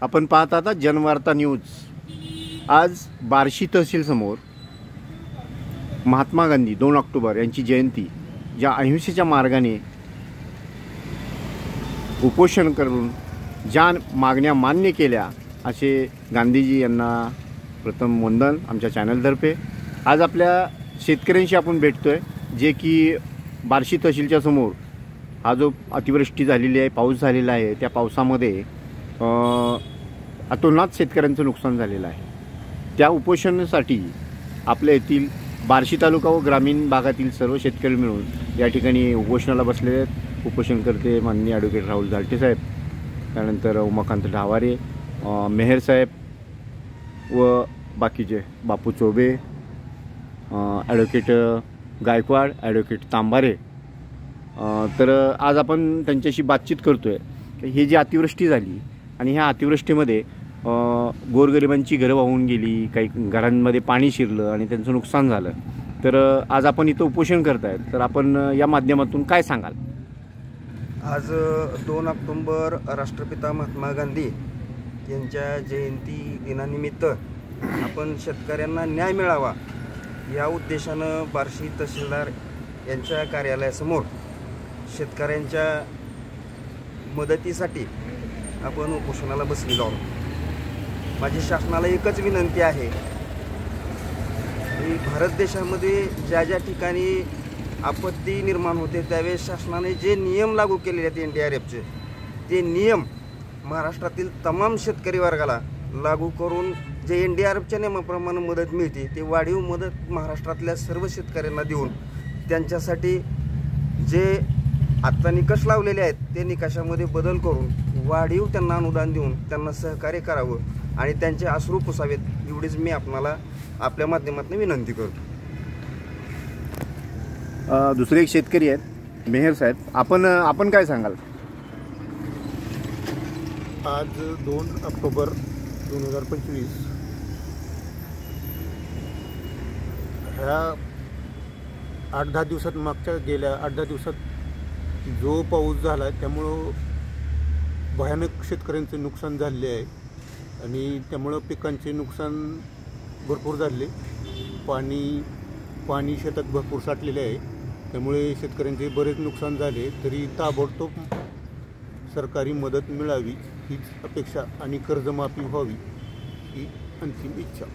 आपण पाहत आता जनवार्ता न्यूज। आज बार्शी तहसील समोर महात्मा गांधी 2 ऑक्टोबर यांची जयंती ज्या अहिंसेच्या मार्गाने उपोषण करून ज्या मागण्या मान्य केल्या असे गांधीजी यांना प्रथम वंदन आमच्या चॅनलतर्फे। आज आपल्या शेतकऱ्यांशी आपण भेटतोय जे की बार्शी तहसीलच्या समोर हा जो अतिवृष्टी झालेली आहे, पाऊस झालेला आहे, त्या पावसामध्ये अतोनात शेतकऱ्यांचं नुकसान झालेलं आहे। त्या उपोषणासाठी आपल्या येथील बार्शी तालुका व ग्रामीण भागातील सर्व शेतकरी मिळून या ठिकाणी उपोषणाला बसलेले आहेत। उपोषणकर्ते माननीय ॲडव्होकेट राहुल झालटे साहेब, त्यानंतर उमाकांत ढावारे, मेहर साहेब व बाकीचे बापू चोबे, ॲडव्होकेट गायकवाड, ॲडव्होकेट तांबारे। तर आज आपण त्यांच्याशी बातचीत करतोय की ही जी अतिवृष्टी झाली आणि ह्या अतिवृष्टीमध्ये गोरगरिबांची घरं वाहून गेली, काही घरांमध्ये पाणी शिरलं आणि त्यांचं नुकसान झालं। तर आज आपण इथं उपोषण करतायत, तर आपण या माध्यमातून काय सांगाल? आज 2 ऑक्टोबर राष्ट्रपिता महात्मा गांधी यांच्या जयंती दिनानिमित्त आपण शेतकऱ्यांना न्याय मिळावा या उद्देशानं बार्शी तहसीलदार यांच्या कार्यालयासमोर शेतकऱ्यांच्या मदतीसाठी आपण उपोषणाला बसलेलो आहोत। माझी शासनाला एकच विनंती आहे की भारत देशामध्ये ज्या ज्या ठिकाणी आपत्ती निर्माण होते त्यावेळेस शासनाने जे नियम लागू केलेले आहेत NDRFचे, ते नियम महाराष्ट्रातील तमाम शेतकरी वर्गाला लागू करून जे NDRFच्या नियमाप्रमाणे मदत मिळते ते वाढीव मदत महाराष्ट्रातल्या सर्व शेतकऱ्यांना देऊन त्यांच्यासाठी जे आत्ता निकष लावलेले आहेत ते निकषामध्ये बदल करून वाढीव त्यांना अनुदान देऊन त्यांना सहकार्य करावं आणि त्यांचे अश्रू पुसावेत, एवढीच मी आपणाला आपल्या माध्यमातून विनंती करतो। दुसरे एक शेतकरी आहेत मेहर साहेब, आपण काय सांगाल? आज 2 ऑक्टोबर 2025 ह्या 8-10 दिवसात, मागच्या गेल्या 8-10 दिवसात जो पाऊस झाला त्यामुळं भयानक शेतकऱ्यांचे नुकसान झाले आहे आणि त्यामुळं पिकांचे नुकसान भरपूर झाले। पाणी शेतात भरपूर साठलेले आहे, त्यामुळे शेतकऱ्यांचे बरेच नुकसान झाले। तरी ताबडतोब सरकारी मदत मिळावी हीच अपेक्षा आणि कर्जमाफी व्हावी ही अंतिम इच्छा।